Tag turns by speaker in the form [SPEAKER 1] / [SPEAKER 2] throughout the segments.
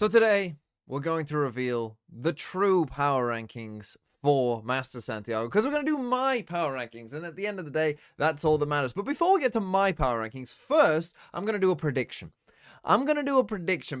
[SPEAKER 1] So today, we're going to reveal the true power rankings for Master Santiago, because we're going to do my power rankings, and at the end of the day, that's all that matters. But before we get to my power rankings, first, I'm going to do a prediction.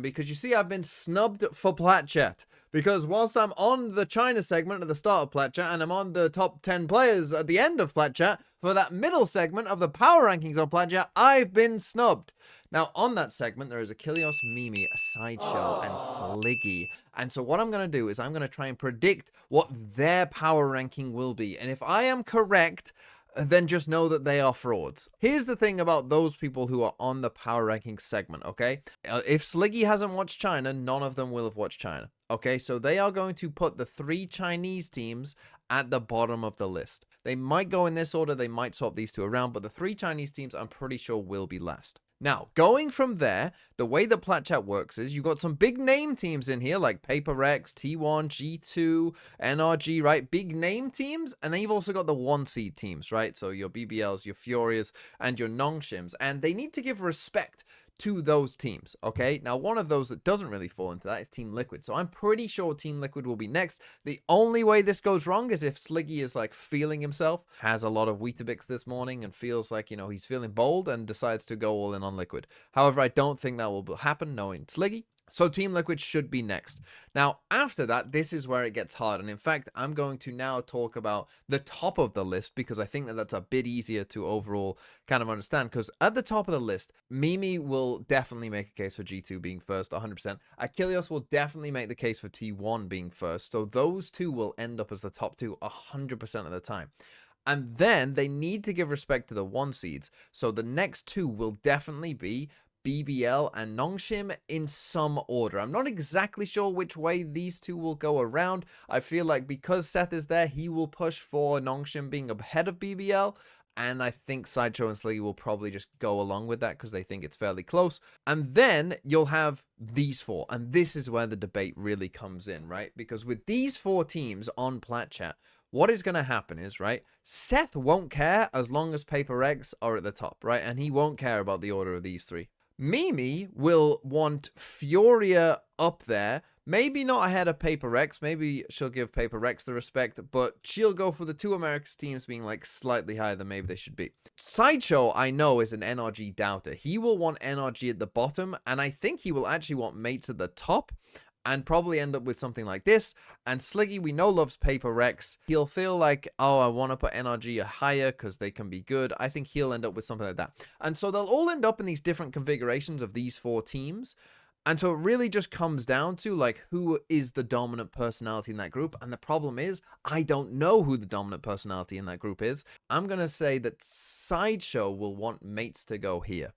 [SPEAKER 1] Because you see, I've been snubbed for Plat Chat. Because whilst I'm on the China segment at the start of Plat Chat, and I'm on the top 10 players at the end of Plat Chat, for that middle segment of the power rankings on Plat Chat, I've been snubbed. Now, on that segment, there is Achilles, Mimi, a Sideshow, and Sliggy. And so what I'm going to do is I'm going to try and predict what their power ranking will be. And if I am correct, then just know that they are frauds. Here's the thing about those people who are on the power ranking segment, okay? If Sliggy hasn't watched China, none of them will have watched China, okay? So they are going to put the 3 Chinese teams at the bottom of the list. They might go in this order, they might swap these two around, but the 3 Chinese teams I'm pretty sure will be last. Now, going from there, the way that Plat Chat works is you've got some big name teams in here, like Paper Rex, T1, G2, NRG, right? Big name teams. And then you've also got the 1 seed teams, right? So your BBLs, your Furias, and your Nongshims. And they need to give respect to those teams, okay? Now, one of those that doesn't really fall into that is Team Liquid. So I'm pretty sure Team Liquid will be next. The only way this goes wrong is if Sliggy is like feeling himself, has a lot of Weetabix this morning and feels like, you know, he's feeling bold and decides to go all in on Liquid. However, I don't think that will happen knowing Sliggy. So Team Liquid should be next. Now, after that, this is where it gets hard. And in fact, I'm going to now talk about the top of the list because I think that that's a bit easier to overall kind of understand. Because at the top of the list, Mimi will definitely make a case for G2 being first, 100%. Achilles will definitely make the case for T1 being first. So those two will end up as the top 2 100% of the time. And then they need to give respect to the 1 seeds. So the next 2 will definitely be BBL and Nongshim in some order. I'm not exactly sure which way these two will go around. I feel like because Seth is there, he will push for Nongshim being ahead of BBL. And I think Sideshow and Sliggy will probably just go along with that because they think it's fairly close. And then you'll have these 4. And this is where the debate really comes in, right? Because with these 4 teams on Plat Chat, what is going to happen is, right, Seth won't care as long as Paper Rex are at the top, right? And he won't care about the order of these 3. Mimi will want Furia up there, maybe not ahead of Paper Rex, maybe she'll give Paper Rex the respect, but she'll go for the 2 Americas teams being like slightly higher than maybe they should be. Sideshow, I know, is an NRG doubter. He will want NRG at the bottom, and I think he will actually want mates at the top, and probably end up with something like this. And Sliggy, we know, loves Paper Rex. He'll feel like, oh, I want to put NRG higher because they can be good. I think he'll end up with something like that. And so they'll all end up in these different configurations of these 4 teams. And so it really just comes down to, like, who is the dominant personality in that group. And the problem is, I don't know who the dominant personality in that group is. I'm going to say that Sideshow will want mates to go here.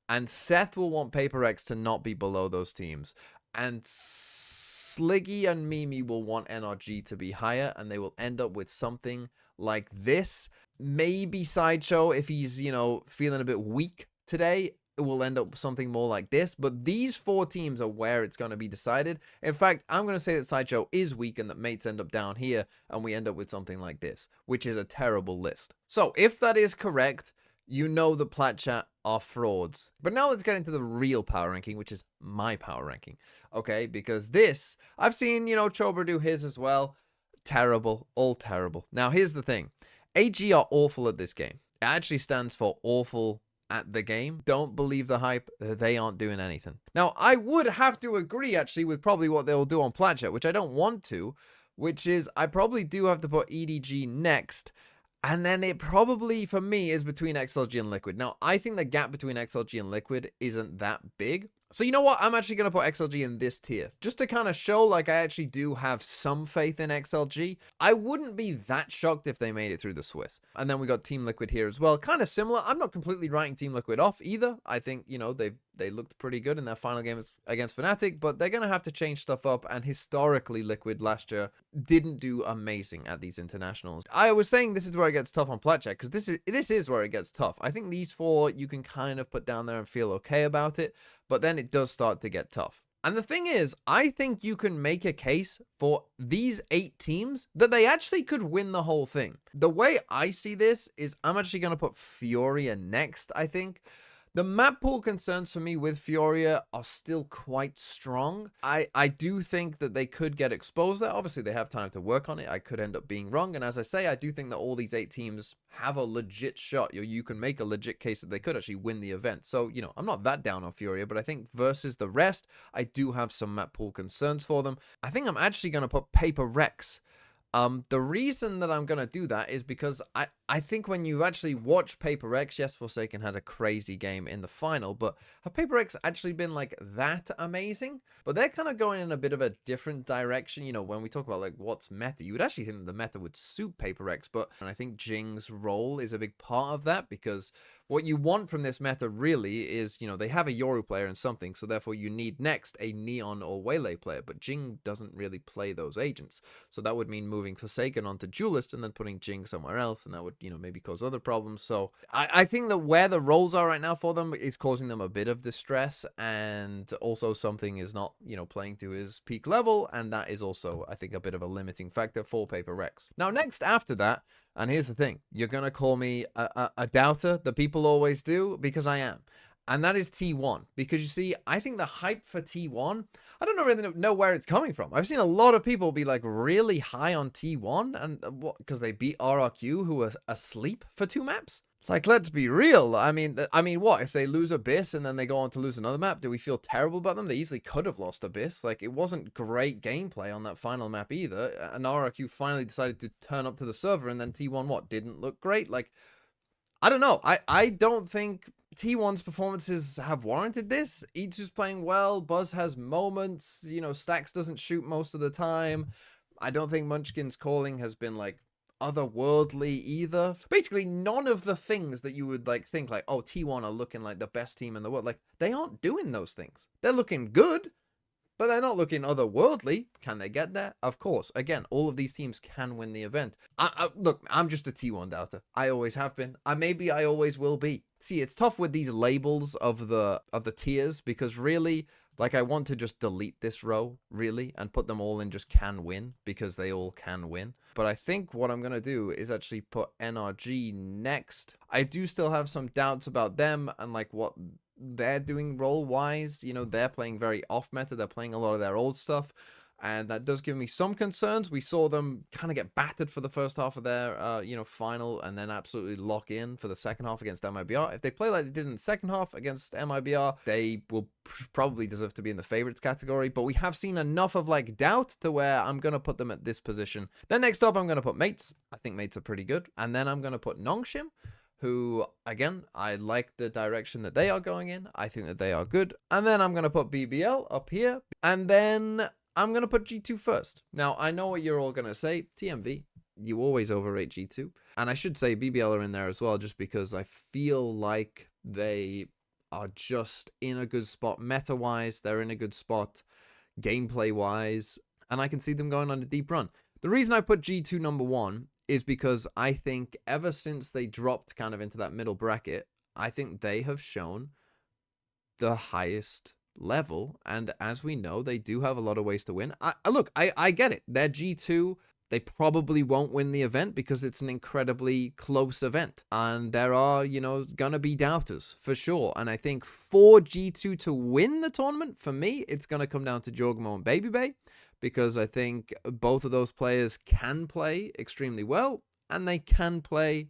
[SPEAKER 1] And Seth will want Paper Rex to not be below those teams. And Sliggy and Mimi will want NRG to be higher, and they will end up with something like this. Maybe Sideshow, if he's, you know, feeling a bit weak today, it will end up with something more like this. But these 4 teams are where it's going to be decided. In fact, I'm going to say that Sideshow is weak and that mates end up down here, and we end up with something like this, which is a terrible list. So if that is correct, you know the Plat Chat are frauds. But now let's get into the real power ranking, which is my power ranking. Okay, because this, I've seen, you know, Chober do his as well. Terrible, all terrible. Now, here's the thing. AG are awful at this game. It actually stands for awful at the game. Don't believe the hype. They aren't doing anything. Now, I would have to agree, actually, with probably what they'll do on Plat Chat, which I don't want to, which is I probably do have to put EDG next. And then it probably, for me, is between XLG and Liquid. Now, I think the gap between XLG and Liquid isn't that big. So you know what? I'm actually going to put XLG in this tier. Just to kind of show like I actually do have some faith in XLG. I wouldn't be that shocked if they made it through the Swiss. And then we got Team Liquid here as well. Kind of similar. I'm not completely writing Team Liquid off either. I think, you know, they looked pretty good in their final game against Fnatic, but they're going to have to change stuff up. And historically, Liquid last year didn't do amazing at these internationals. I was saying this is where it gets tough on Plat Chat, because this is where it gets tough. I think these 4 you can kind of put down there and feel okay about it, but then it does start to get tough. And the thing is, I think you can make a case for these 8 teams that they actually could win the whole thing. The way I see this is I'm actually going to put Furia next, I think. The map pool concerns for me with Furia are still quite strong. I do think that they could get exposed there. Obviously, they have time to work on it. I could end up being wrong. And as I say, I do think that all these 8 teams have a legit shot. You can make a legit case that they could actually win the event. So, I'm not that down on Furia, but I think versus the rest, I do have some map pool concerns for them. I think I'm actually going to put Paper Rex. The reason that I'm going to do that is because I think when you actually watch Paper X, yes, Forsaken had a crazy game in the final, but have Paper X actually been like that amazing? But they're kind of going in a bit of a different direction. When we talk about like what's meta, you would actually think that the meta would suit Paper X, but and I think Jing's role is a big part of that, because what you want from this meta really is, they have a Yoru player and something, so therefore you need next a Neon or Waylay player, but Jing doesn't really play those agents. So that would mean moving Forsaken onto Duelist and then putting Jing somewhere else, and that would, maybe cause other problems. So I think that where the roles are right now for them is causing them a bit of distress, and also something is not, playing to his peak level, and that is also, I think, a bit of a limiting factor for Paper Rex. Now, next after that, and here's the thing, you're going to call me a doubter, the people always do, because I am. And that is T1. Because you see, I think the hype for T1, I don't really know where it's coming from. I've seen a lot of people be like really high on T1, and what, because they beat RRQ, who were asleep for 2 maps? Like, let's be real. I mean, what if they lose Abyss and then they go on to lose another map? Do we feel terrible about them? They easily could have lost Abyss. Like, it wasn't great gameplay on that final map either. And RRQ finally decided to turn up to the server, and then T1 didn't look great. Like, I don't know. I don't think T1's performances have warranted this. Itsu's playing well. Buzz has moments. Stacks doesn't shoot most of the time. I don't think Munchkin's calling has been like otherworldly either. Basically, none of the things that you would like think like, oh, T1 are looking like the best team in the world. Like, they aren't doing those things. They're looking good, but they're not looking otherworldly. Can they get there? Of course. Again, all of these teams can win the event. Look, I'm just a T1 doubter. I always have been. Maybe I always will be. See, it's tough with these labels of the tiers, because really, like, I want to just delete this row, really, and put them all in just can win, because they all can win. But I think what I'm going to do is actually put NRG next. I do still have some doubts about them and, like, what they're doing role-wise. They're playing very off-meta. They're playing a lot of their old stuff, and that does give me some concerns. We saw them kind of get battered for the first half of their, final, and then absolutely lock in for the second half against MIBR. If they play like they did in the second half against MIBR, they will probably deserve to be in the favorites category, but we have seen enough of, like, doubt to where I'm going to put them at this position. Then next up, I'm going to put Mates. I think Mates are pretty good. And then I'm going to put Nongshim, who, again, I like the direction that they are going in. I think that they are good. And then I'm going to put BBL up here. And then I'm going to put G2 first. Now, I know what you're all going to say. TMV, you always overrate G2. And I should say BBL are in there as well, just because I feel like they are just in a good spot meta-wise. They're in a good spot gameplay-wise. And I can see them going on a deep run. The reason I put G2 number 1 is because I think ever since they dropped kind of into that middle bracket, I think they have shown the highest level. And as we know, they do have a lot of ways to win. I get it. They're G2. They probably won't win the event because it's an incredibly close event. And there are, gonna be doubters for sure. And I think for G2 to win the tournament, for me, it's gonna come down to Jorgmo and Babybay, because I think both of those players can play extremely well, and they can play,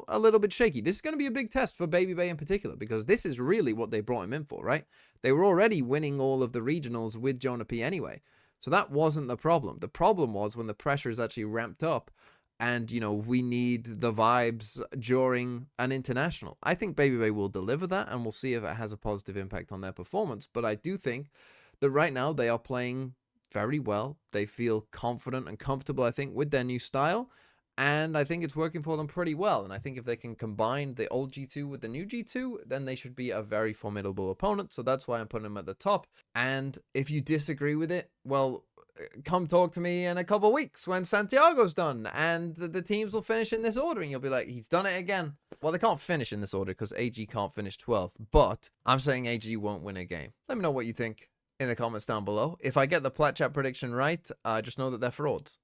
[SPEAKER 1] a little bit shaky. This is going to be a big test for Babybay in particular, because this is really what they brought him in for, right? They were already winning all of the regionals with Jonah P anyway, so that wasn't the problem. The problem was when the pressure is actually ramped up, and, we need the vibes during an international. I think Babybay will deliver that, and we'll see if it has a positive impact on their performance, but I do think that right now they are playing very well. They feel confident and comfortable, I think, with their new style, and I think it's working for them pretty well. And I think if they can combine the old G2 with the new G2, then they should be a very formidable opponent. So that's why I'm putting them at the top. And if you disagree with it, well, come talk to me in a couple of weeks when Santiago's done and the teams will finish in this order, and you'll be like, he's done it again. Well, they can't finish in this order because AG can't finish 12th, but I'm saying AG won't win a game. Let me know what you think in the comments down below. If I get the Plat chat prediction right, just know that they're frauds.